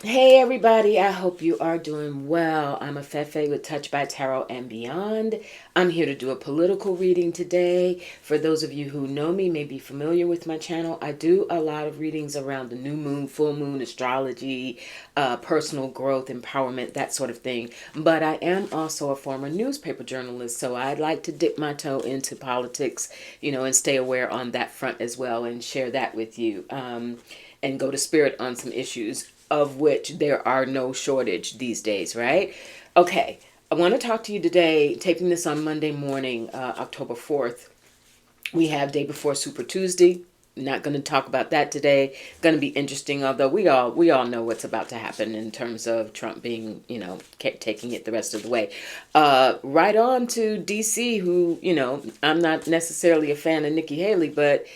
Hey everybody, I hope you are doing well. I'm Afefe with Touch by Tarot and Beyond. I'm here to do a political reading today. For those of you who know me, may be familiar with my channel, I do a lot of readings around the new moon, full moon, astrology, personal growth, empowerment, that sort of thing. But I am also a former newspaper journalist, so I'd like to dip my toe into politics, and stay aware on that front as well and share that with you. And go to spirit on some issues of which there are no shortage these days, right? Okay, I want to talk to you today, taping this on Monday morning, October 4th. We have day before Super Tuesday. Not going to talk about that today. Going to be interesting, although we all know what's about to happen in terms of Trump being, taking it the rest of the way. Right on to DC, who, I'm not necessarily a fan of Nikki Haley, but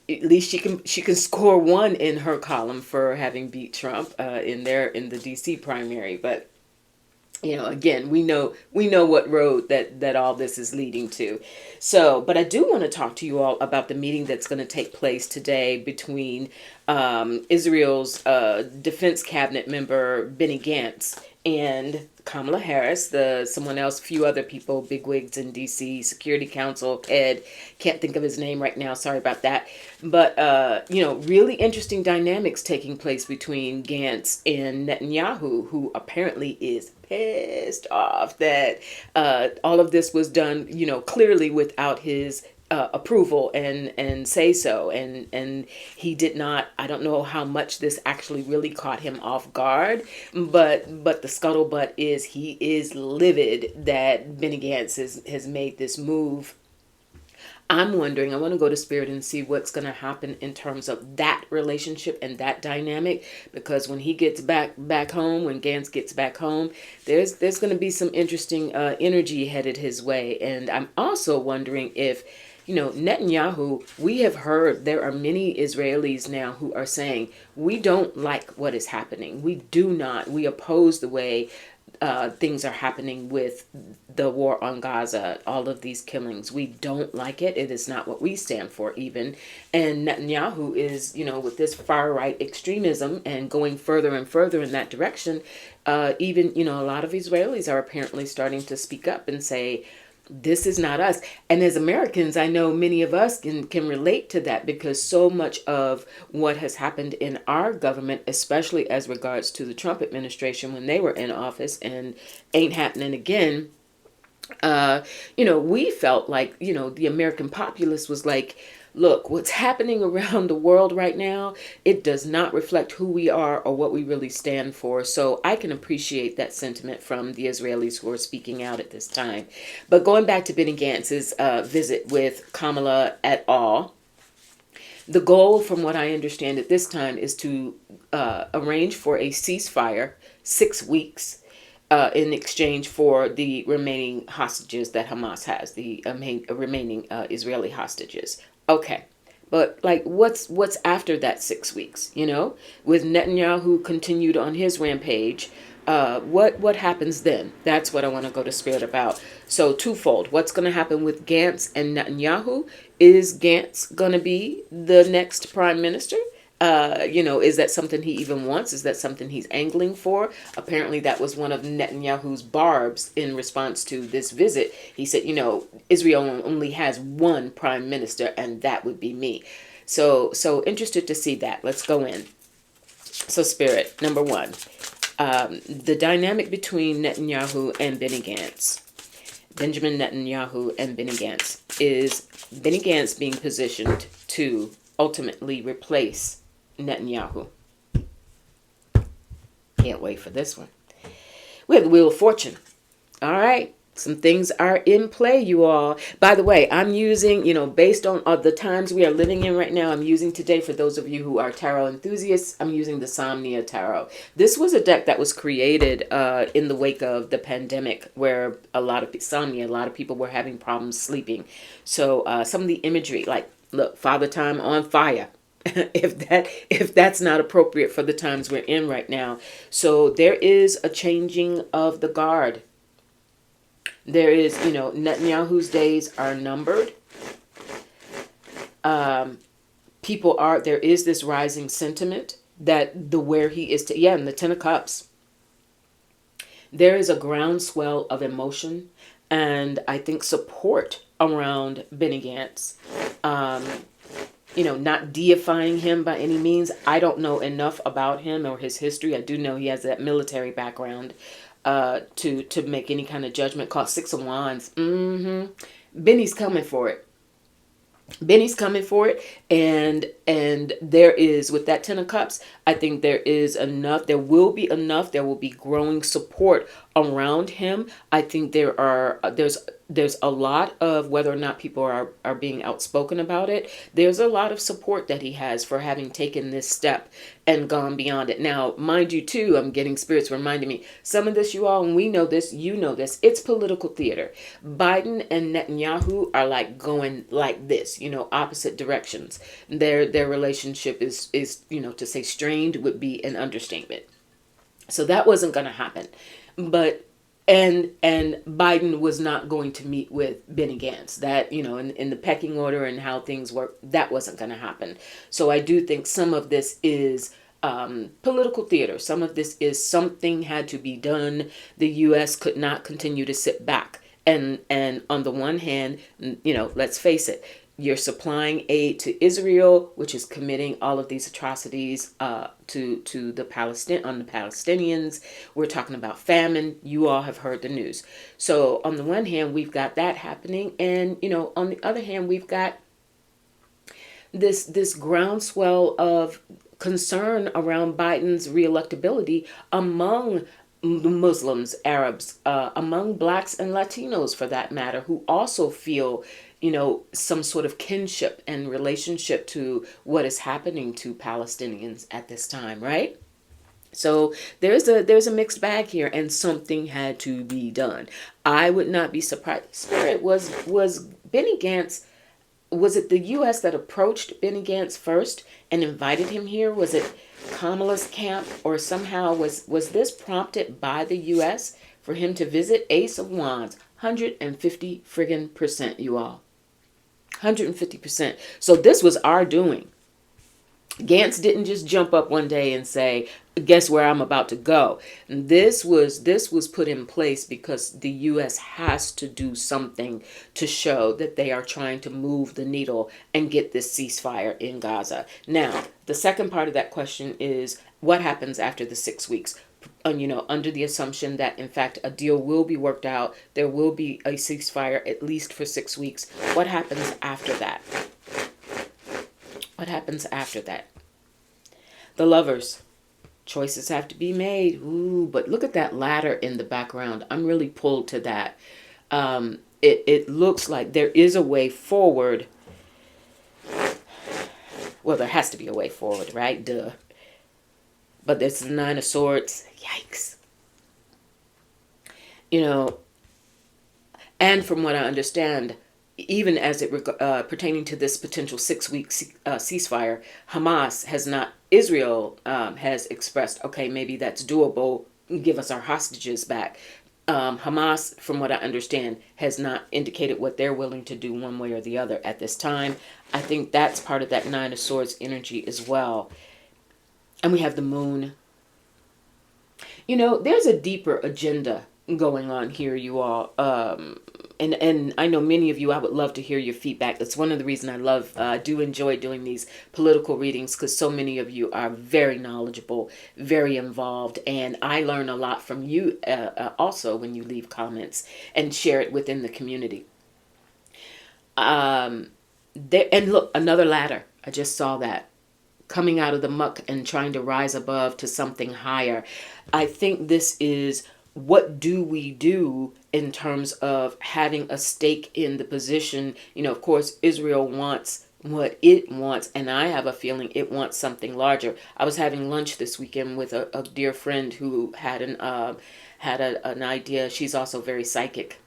at least she can score one in her column for having beat Trump in the DC primary. But again, we know what road that all this is leading to. So, but I do want to talk to you all about the meeting that's going to take place today between Israel's defense cabinet member Benny Gantz and Kamala Harris, someone else, a few other people, bigwigs in DC, Security Council head, can't think of his name right now, sorry about that. But really interesting dynamics taking place between Gantz and Netanyahu, who apparently is pissed off that all of this was done, clearly without his approval and say so, and he did not. I don't know how much this actually really caught him off guard, but the scuttlebutt is he is livid that Benny Gantz has made this move. I'm wondering, I want to go to spirit and see what's going to happen in terms of that relationship and that dynamic, because when he gets back home, when Gantz gets back home, there's going to be some interesting energy headed his way. And I'm also wondering if, Netanyahu, we have heard there are many Israelis now who are saying, we don't like what is happening. We oppose the way things are happening with the war on Gaza, all of these killings. We don't like it. It is not what we stand for even. And Netanyahu is, with this far right extremism and going further and further in that direction, even, a lot of Israelis are apparently starting to speak up and say, this is not us. And as Americans, I know many of us can relate to that, because so much of what has happened in our government, especially as regards to the Trump administration when they were in office and ain't happening again, we felt like, the American populace was like, look, what's happening around the world right now, it does not reflect who we are or what we really stand for. So I can appreciate that sentiment from the Israelis who are speaking out at this time. But going back to Benny Gantz's visit with Kamala et al., the goal, from what I understand at this time, is to arrange for a ceasefire, 6 weeks, in exchange for the remaining hostages that Hamas has, the remaining Israeli hostages. Okay, but like, what's after that 6 weeks? With Netanyahu continued on his rampage, what happens then? That's what I want to go to spirit about. So twofold: what's going to happen with Gantz and Netanyahu? Is Gantz going to be the next prime minister? Is that something he even wants? Is that something he's angling for? Apparently that was one of Netanyahu's barbs in response to this visit. He said, Israel only has one prime minister, and that would be me. So interested to see that. Let's go in. So spirit, number one, the dynamic between Netanyahu and Benny Gantz. Benjamin Netanyahu and Benny Gantz is Benny Gantz being positioned to ultimately replace Netanyahu. Can't wait for this one. We have the Wheel of Fortune. All right. Some things are in play, you all. By the way, I'm using, based on the times we are living in right now, I'm using today, for those of you who are tarot enthusiasts, I'm using the Somnia Tarot. This was a deck that was created in the wake of the pandemic, where a lot of people were having problems sleeping. So some of the imagery, like, look, Father Time on fire. if that's not appropriate for the times we're in right now. So there is a changing of the guard. There is, Netanyahu's days are numbered. There is this rising sentiment that the where he is to, yeah, in the Ten of Cups, there is a groundswell of emotion and I think support around Benny Gantz. Not deifying him by any means. I don't know enough about him or his history. I do know he has that military background to make any kind of judgment call. Six of Wands. Benny's coming for it. Benny's coming for it, and there is, with that Ten of Cups, I think there will be growing support around him. I think there's a lot of, whether or not people are being outspoken about it, there's a lot of support that he has for having taken this step and gone beyond it. Now, mind you too, I'm getting spirits reminding me, some of this, you all, and we know this, you know this, it's political theater. Biden and Netanyahu are like going like this, opposite directions. Their relationship is, to say strained would be an understatement. So that wasn't going to happen. But and Biden was not going to meet with Benny Gantz. That, in the pecking order and how things work, that wasn't going to happen. So I do think some of this is political theater. Some of this is something had to be done. The U.S. could not continue to sit back. And on the one hand, let's face it, you're supplying aid to Israel, which is committing all of these atrocities to the Palestinians. We're talking about famine. You all have heard the news. So on the one hand, we've got that happening, and on the other hand, we've got this groundswell of concern around Biden's reelectability among Muslims, Arabs, among Blacks and Latinos, for that matter, who also feel some sort of kinship and relationship to what is happening to Palestinians at this time, right? So there's a mixed bag here, and something had to be done. I would not be surprised. Spirit, was Benny Gantz, was it the U.S. that approached Benny Gantz first and invited him here? Was it Kamala's camp, or somehow was this prompted by the U.S. for him to visit? Ace of Wands, 150 friggin' percent, you all. 150%. So this was our doing. Gantz didn't just jump up one day and say, guess where I'm about to go. This was put in place because the U.S. has to do something to show that they are trying to move the needle and get this ceasefire in Gaza. Now, the second part of that question is, what happens after the 6 weeks? Under the assumption that, in fact, a deal will be worked out, there will be a ceasefire at least for 6 weeks. What happens after that? What happens after that? The Lovers. Choices have to be made. Ooh, but look at that ladder in the background. I'm really pulled to that. It looks like there is a way forward. Well, there has to be a way forward, right? Duh. But there's the Nine of Swords. Yikes. And from what I understand, even as it pertaining to this potential 6-week ceasefire, Israel has expressed, okay, maybe that's doable. Give us our hostages back. Hamas, from what I understand, has not indicated what they're willing to do one way or the other at this time. I think that's part of that Nine of Swords energy as well. And we have the Moon. There's a deeper agenda going on here, you all. And I know many of you, I would love to hear your feedback. That's one of the reasons I do enjoy doing these political readings, because so many of you are very knowledgeable, very involved, and I learn a lot from you also when you leave comments and share it within the community. And look, another ladder. I just saw that. Coming out of the muck and trying to rise above to something higher. I think this is, what do we do in terms of having a stake in the position? Of course, Israel wants what it wants, and I have a feeling it wants something larger. I was having lunch this weekend with a dear friend who had an idea. She's also very psychic.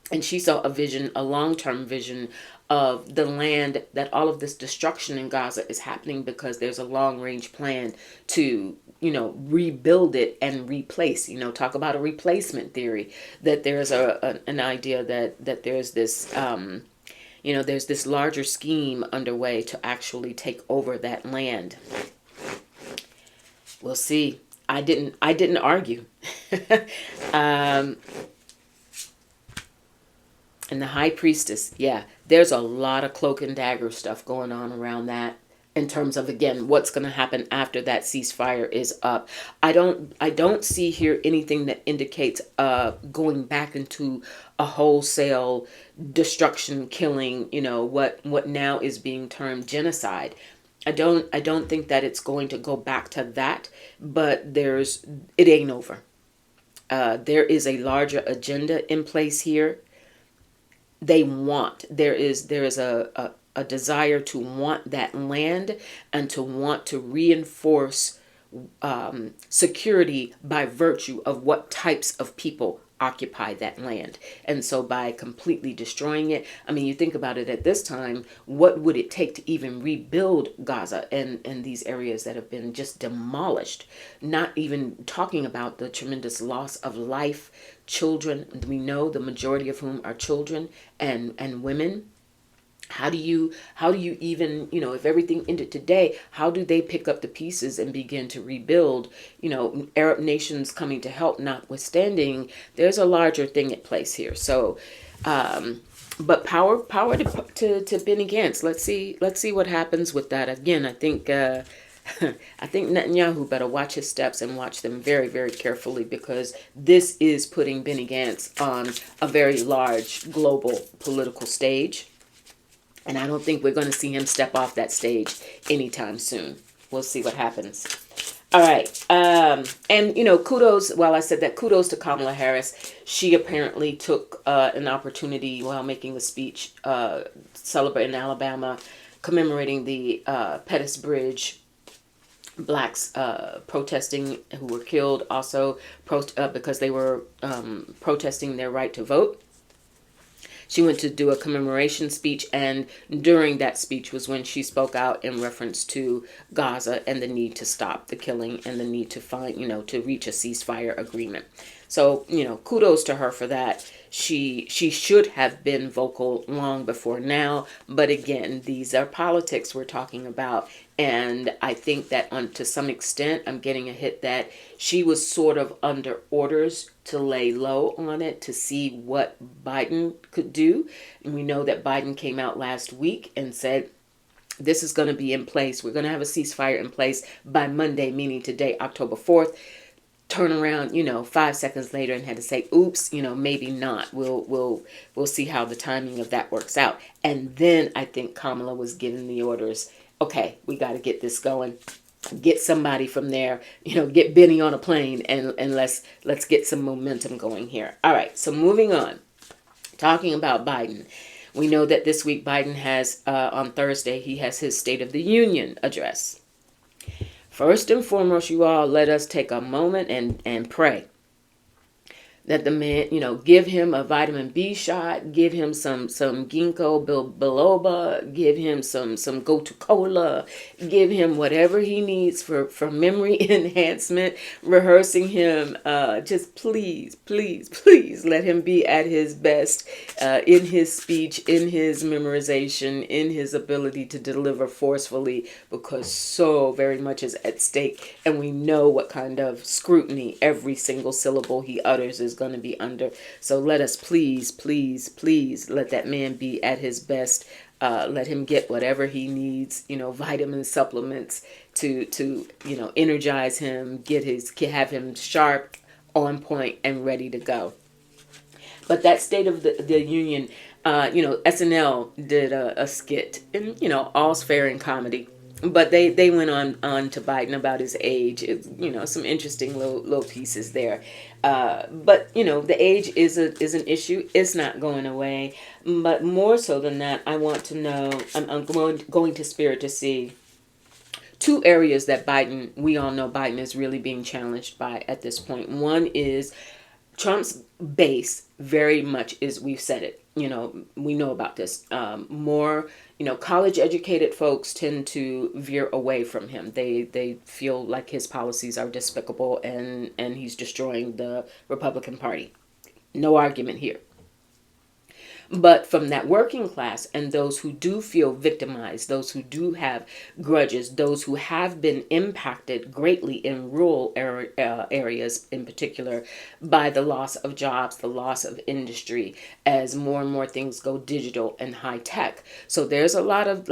And she saw a vision, a long-term vision of the land, that all of this destruction in Gaza is happening because there's a long-range plan to, rebuild it and replace. Talk about a replacement theory, that there's an idea that there's this, there's this larger scheme underway to actually take over that land. We'll see. I didn't argue. um, and the high priestess, yeah, there's a lot of cloak and dagger stuff going on around that in terms of, again, what's going to happen after that ceasefire is up. I don't see here anything that indicates going back into a wholesale destruction, killing, what now is being termed genocide. I don't think that it's going to go back to that, but it ain't over. There is a larger agenda in place here. There is a desire to want that land and to want to reinforce security by virtue of what types of people occupy that land. And so by completely destroying it, I mean, you think about it at this time, what would it take to even rebuild Gaza and these areas that have been just demolished? Not even talking about the tremendous loss of life, children, we know the majority of whom are children and women. How do you even, if everything ended today, how do they pick up the pieces and begin to rebuild? Arab nations coming to help notwithstanding, there's a larger thing at place here. So but power to Benny Gantz. Let's see what happens with that. Again, I think I think Netanyahu better watch his steps and watch them very, very carefully, because this is putting Benny Gantz on a very large global political stage. And I don't think we're going to see him step off that stage anytime soon. We'll see what happens. All right. And, kudos, while I said that, kudos to Kamala Harris. She apparently took an opportunity while making a speech celebrating Alabama, commemorating the Pettus Bridge blacks protesting who were killed, also because they were protesting their right to vote. She went to do a commemoration speech, and during that speech was when she spoke out in reference to Gaza and the need to stop the killing and the need to find, to reach a ceasefire agreement. So, kudos to her for that. She should have been vocal long before now, but again, these are politics we're talking about, and I think that to some extent, I'm getting a hit that she was sort of under orders to lay low on it to see what Biden could do. And we know that Biden came out last week and said, this is going to be in place. We're going to have a ceasefire in place by Monday, meaning today, October 4th. Turn around, 5 seconds later and had to say, oops, maybe not. We'll see how the timing of that works out. And then I think Kamala was given the orders. Okay, we got to get this going. Get somebody from there, get Benny on a plane and let's get some momentum going here. All right, so moving on. Talking about Biden. We know that this week Biden has, on Thursday, he has his State of the Union address. First and foremost, you all, let us take a moment and pray that the man, give him a vitamin B shot, give him some ginkgo biloba, give him some gotu kola, give him whatever he needs for memory enhancement, rehearsing him. Just please let him be at his best in his speech, in his memorization, in his ability to deliver forcefully, because so very much is at stake, and we know what kind of scrutiny every single syllable he utters is going to be under. So let us please let that man be at his best. Let him get whatever he needs, vitamin supplements to energize him, have him sharp, on point, and ready to go. But that State of the Union, SNL did a skit, and all's fair in comedy. But they went on to Biden about his age. It's, some interesting little pieces there. But the age is an issue. It's not going away. But more so than that, I want to know. I'm going to Spirit to see two areas that we all know Biden is really being challenged by at this point. One is Trump's base very much is, we've said it, we know about this. More, college educated folks tend to veer away from him. They feel like his policies are despicable and he's destroying the Republican Party. No argument here. But from that working class and those who do feel victimized, those who do have grudges, those who have been impacted greatly in rural areas in particular by the loss of jobs, the loss of industry, as more and more things go digital and high tech. So there's a lot of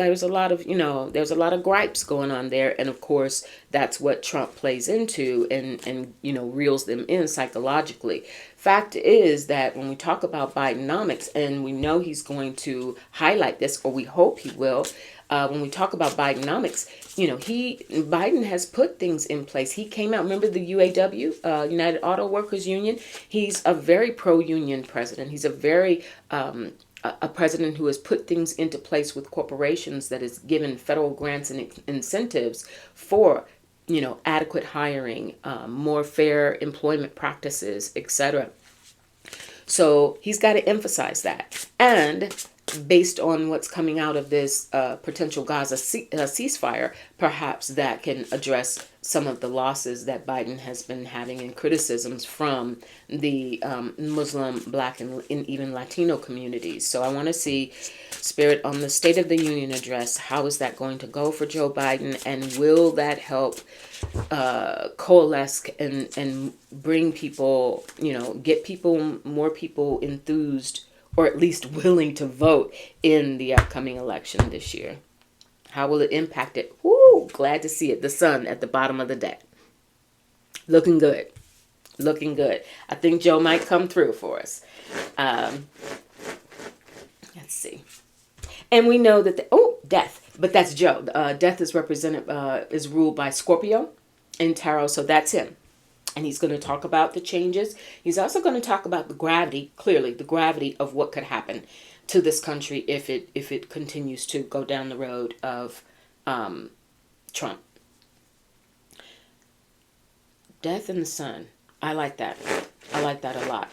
gripes going on there, and of course that's what Trump plays into and reels them in psychologically. Fact is that when we talk about Bidenomics, and we know he's going to highlight this, or we hope he will, when we talk about Bidenomics, Biden has put things in place. He came out, remember the UAW, United Auto Workers Union? He's a very pro-union president. He's a very a president who has put things into place with corporations that has given federal grants and incentives for adequate hiring, more fair employment practices, etc. So he's got to emphasize that. And based on what's coming out of this potential Gaza ceasefire, perhaps that can address some of the losses that Biden has been having and criticisms from the Muslim, Black, and even Latino communities. So I want to see, Spirit, on the State of the Union address, how is that going to go for Joe Biden, and will that help coalesce and bring people, get more people enthused, or at least willing to vote in the upcoming election this year? How will it impact it? Woo! Glad to see it. The sun at the bottom of the deck. Looking good. Looking good. I think Joe might come through for us. Let's see. And we know that death. But that's Joe. Death is is ruled by Scorpio in tarot, so that's him. And he's going to talk about the changes. He's also going to talk about the gravity, clearly, the gravity of what could happen to this country if it continues to go down the road of Trump. Death in the sun. I like that. I like that a lot.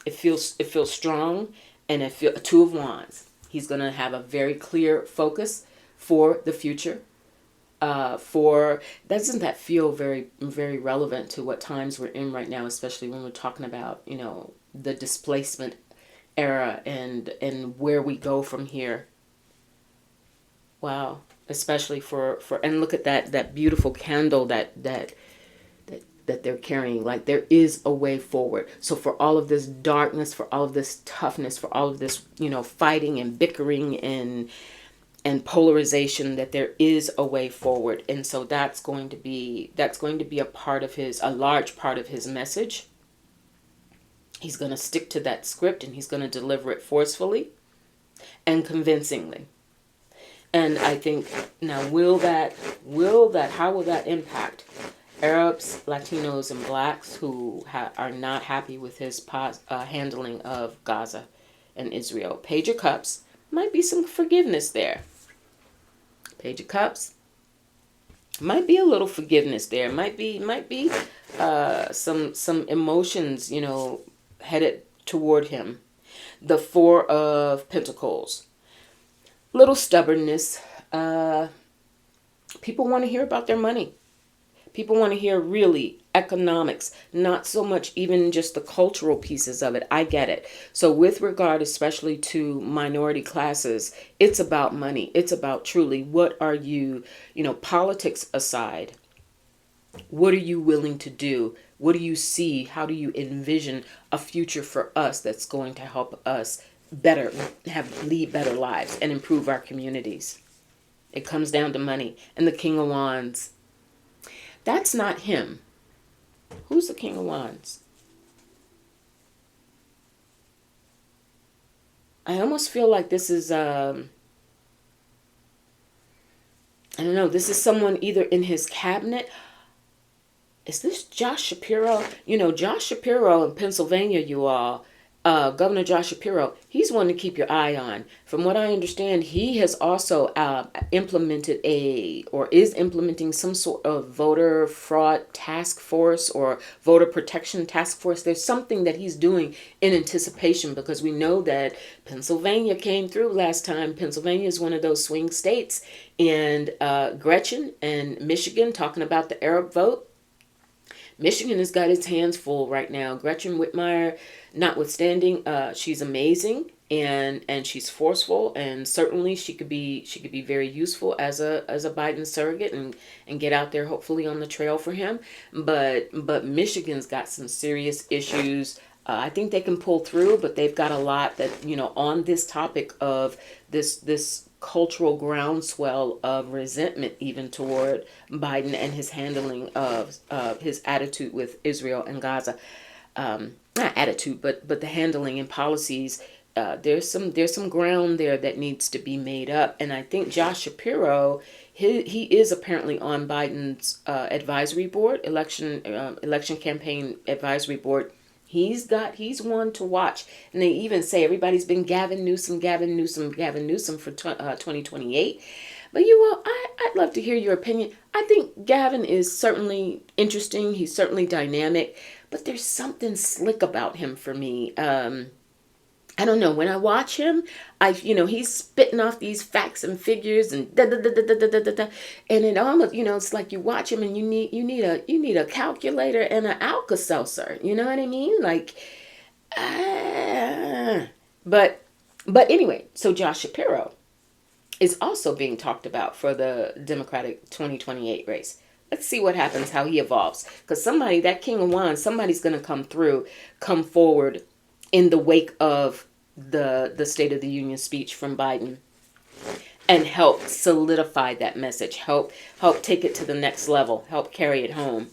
It feels strong, and it feels Two of Wands. He's going to have a very clear focus for the future. Doesn't that feel very, very relevant to what times we're in right now, especially when we're talking about, the displacement era and where we go from here. Wow. Especially and look at that beautiful candle that they're carrying. Like, there is a way forward. So for all of this darkness, for all of this toughness, for all of this, fighting and bickering and polarization, that there is a way forward. And so that's going to be a large part of his message. He's going to stick to that script, and he's going to deliver it forcefully and convincingly. And I think now, how will that impact Arabs, Latinos, and Blacks who are not happy with his handling of Gaza and Israel? Page of Cups. Might be some forgiveness there. Page of Cups. Might be a little forgiveness there. Might be some emotions, headed toward him. The Four of Pentacles. Little stubbornness. People want to hear about their money. People want to hear really economics, not so much even just the cultural pieces of it. I get it. So with regard especially to minority classes, it's about money. It's about truly, what are you, politics aside, what are you willing to do? What do you see? How do you envision a future for us that's going to help us lead better lives and improve our communities? It comes down to money. And the King of Wands. That's not him. Who's the King of Wands? I almost feel like this is, I don't know, this is someone either in his cabinet. Is this Josh Shapiro? Josh Shapiro in Pennsylvania, you all, Governor Josh Shapiro, he's one to keep your eye on. From what I understand, he has also implemented is implementing some sort of voter fraud task force or voter protection task force. There's something that he's doing in anticipation, because we know that Pennsylvania came through last time. Pennsylvania is one of those swing states, and Gretchen and Michigan, talking about the Arab vote. Michigan has got its hands full right now. Gretchen Whitmire, notwithstanding, she's amazing. and she's forceful, and certainly she could be very useful as a Biden surrogate, and get out there hopefully on the trail for him. But Michigan's got some serious issues. I think they can pull through, but they've got a lot that, on this topic of this cultural groundswell of resentment even toward Biden and his handling of his attitude with Israel and Gaza. Not attitude, but the handling and policies. There's some ground there that needs to be made up, and I think Josh Shapiro, he is apparently on Biden's advisory board, election campaign advisory board. He's one to watch, and they even say everybody's been Gavin Newsom for 2028. But I'd love to hear your opinion. I think Gavin is certainly interesting. He's certainly dynamic, but there's something slick about him for me. I don't know. When I watch him, he's spitting off these facts and figures and da da da da da da da da, and it almost, it's like you watch him and you need a calculator and an Alka-Seltzer. You know what I mean? Like, but anyway. So Josh Shapiro is also being talked about for the Democratic 2028 race. Let's see what happens, how he evolves, because that King of Wands, somebody's going to come forward in the wake of the State of the Union speech from Biden, and help solidify that message, help take it to the next level, help carry it home.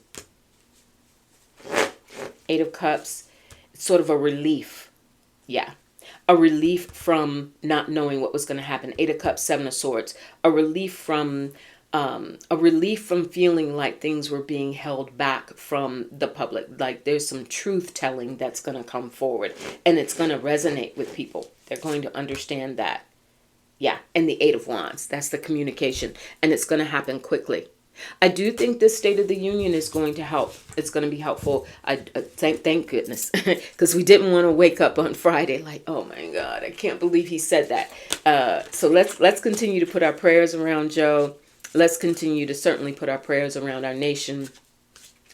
Eight of Cups, it's sort of a relief. Yeah. A relief from not knowing what was going to happen. Eight of Cups, Seven of Swords. A relief from feeling like things were being held back from the public. Like there's some truth telling that's going to come forward, and it's going to resonate with people. They're going to understand that. Yeah. And the Eight of Wands, that's the communication, and it's going to happen quickly. I do think this State of the Union is going to help. It's going to be helpful. Thank goodness, because we didn't want to wake up on Friday like, oh my God, I can't believe he said that. So let's continue to put our prayers around Joe. Let's continue to certainly put our prayers around our nation,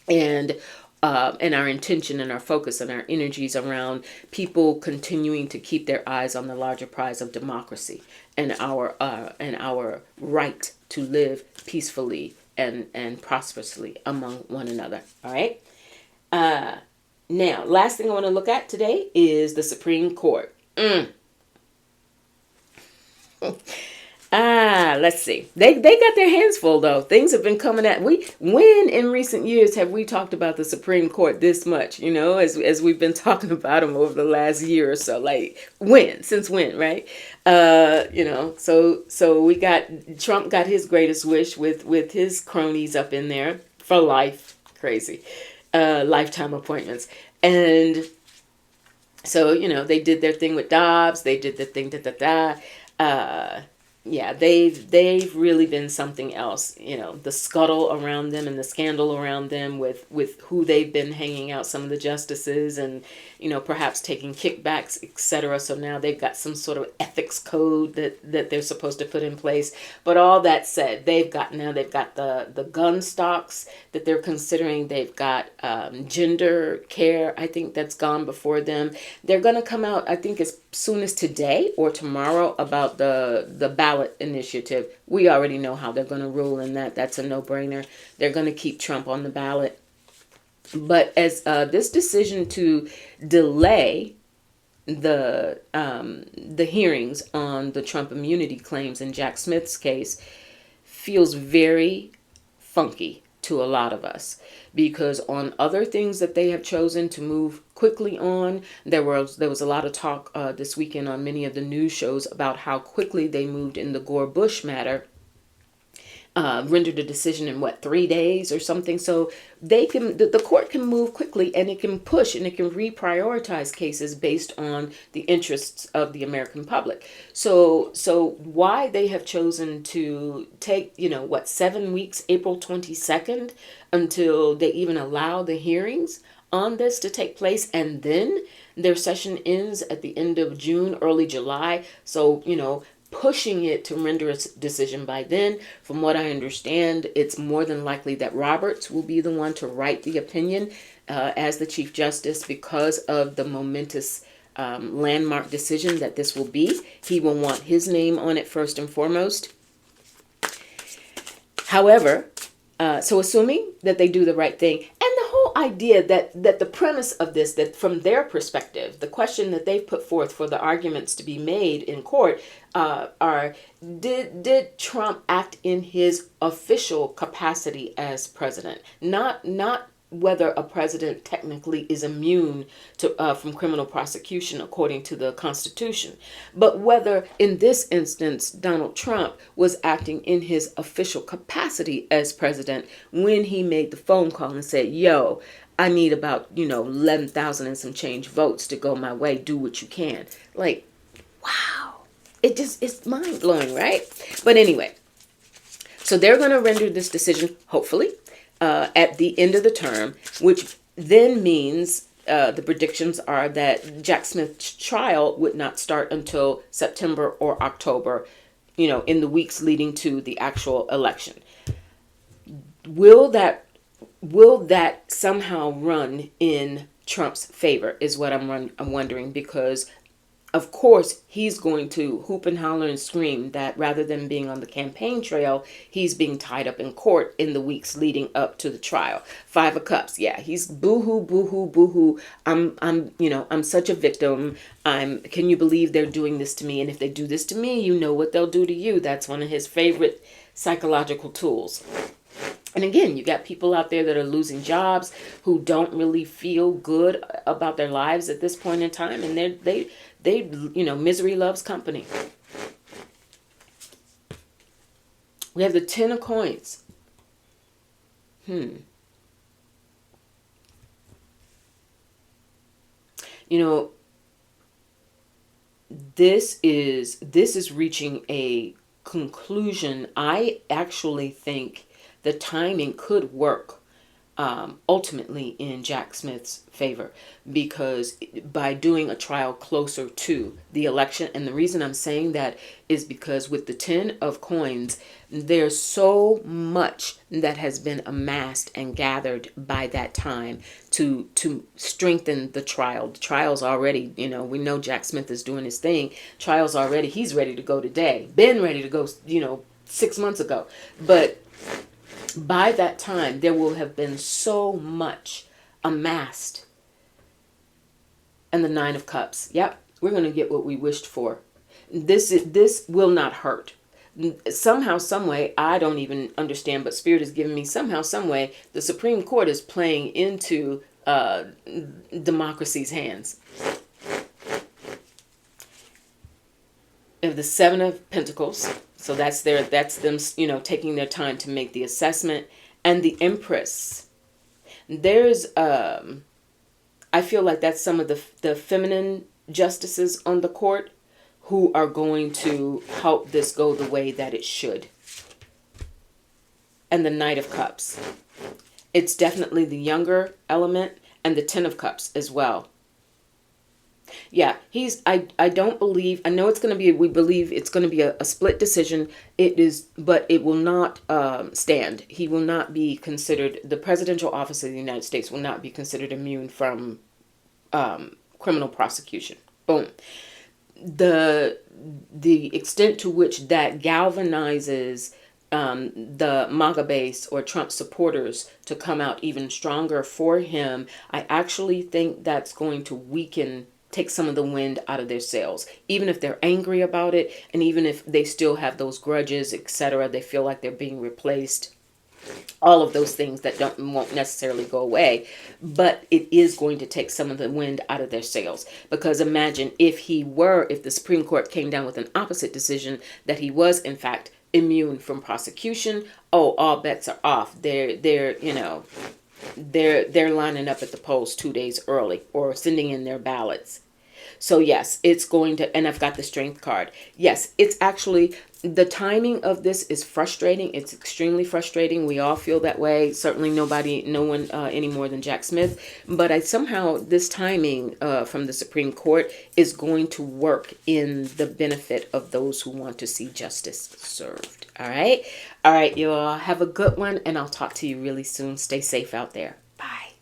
and our intention and our focus and our energies around people continuing to keep their eyes on the larger prize of democracy and our right to live peacefully and prosperously among one another. All right. Now, last thing I want to look at today is the Supreme Court. Let's see. They got their hands full though. Things have been coming at when in recent years have we talked about the Supreme Court this much, as we've been talking about them over the last year or so. Like since when, right? So we got Trump got his greatest wish with his cronies up in there for life. Crazy. Lifetime appointments. And so, they did their thing with Dobbs, they did the thing yeah, they've really been something else. The scuttle around them and the scandal around them with who they've been hanging out, some of the justices, and perhaps taking kickbacks, etc. So now they've got some sort of ethics code that they're supposed to put in place. But all that said, they've got the gun stocks that they're considering. They've got gender care. I think that's gone before them. They're going to come out, I think, as soon as today or tomorrow about the ballot initiative. We already know how they're going to rule in that. That's a no-brainer. They're going to keep Trump on the ballot. But as this decision to delay the hearings on the Trump immunity claims in Jack Smith's case feels very funky to a lot of us, because on other things that they have chosen to move quickly on, there was a lot of talk this weekend on many of the news shows about how quickly they moved in the Gore-Bush matter. Rendered a decision in 3 days or something. So the court can move quickly, and it can push and it can reprioritize cases based on the interests of the American public. So why they have chosen to take 7 weeks, April 22nd, until they even allow the hearings on this to take place, and then their session ends at the end of June, early July. So pushing it to render a decision by then. From what I understand, it's more than likely that Roberts will be the one to write the opinion as the Chief Justice, because of the momentous landmark decision that this will be. He will want his name on it first and foremost. However, so assuming that they do the right thing, and the whole idea that the premise of this, that from their perspective, the question that they've put forth for the arguments to be made in court are, did Trump act in his official capacity as president? Not whether a president technically is immune to from criminal prosecution according to the Constitution, but whether in this instance Donald Trump was acting in his official capacity as president when he made the phone call and said, yo, I need about 11,000 and some change votes to go my way. Do what you can. Like, wow. It's mind blowing, right? But anyway, so they're going to render this decision, hopefully, at the end of the term, which then means the predictions are that Jack Smith's trial would not start until September or October, in the weeks leading to the actual election. Will that somehow run in Trump's favor is what I'm wondering, because of course, he's going to hoop and holler and scream that rather than being on the campaign trail, he's being tied up in court in the weeks leading up to the trial. Five of Cups. Yeah, he's boo-hoo, boo-hoo, boo-hoo. I'm such a victim. Can you believe they're doing this to me? And if they do this to me, you know what they'll do to you. That's one of his favorite psychological tools. And again, you got people out there that are losing jobs, who don't really feel good about their lives at this point in time, and they misery loves company. We have the 10 of coins. This is reaching a conclusion. I actually think the timing could work ultimately in Jack Smith's favor, because by doing a trial closer to the election, and the reason I'm saying that is because with the 10 of coins, there's so much that has been amassed and gathered by that time to strengthen the trial. The trial's already, we know Jack Smith is doing his thing. Trial's already, he's ready to go today. Been ready to go, 6 months ago. But by that time, there will have been so much amassed. And the 9 of Cups. Yep, we're going to get what we wished for. This will not hurt. Somehow, some way, I don't even understand, but Spirit is giving me somehow, some way, the Supreme Court is playing into democracy's hands. Of the 7 of Pentacles. So that's them, taking their time to make the assessment. And the Empress. There's, I feel like that's some of the feminine justices on the court who are going to help this go the way that it should. And the Knight of Cups. It's definitely the younger element, and the 10 of Cups as well. Yeah, I don't believe, I know it's going to be, we believe it's going to be a split decision. It is, but it will not stand. He will not be considered, the presidential office of the United States will not be considered immune from criminal prosecution. Boom. The extent to which that galvanizes the MAGA base or Trump supporters to come out even stronger for him, I actually think that's going to weaken, take some of the wind out of their sails. Even if they're angry about it, and even if they still have those grudges, etc., they feel like they're being replaced. All of those things that won't necessarily go away, but it is going to take some of the wind out of their sails. Because imagine if the Supreme Court came down with an opposite decision, that he was in fact immune from prosecution. Oh, all bets are off. They're lining up at the polls 2 days early or sending in their ballots. So yes, it's going to, and I've got the Strength card. Yes, it's actually, the timing of this is frustrating. It's extremely frustrating. We all feel that way. Certainly no one any more than Jack Smith. But somehow this timing from the Supreme Court is going to work in the benefit of those who want to see justice served. All right. All right, you all have a good one, and I'll talk to you really soon. Stay safe out there. Bye.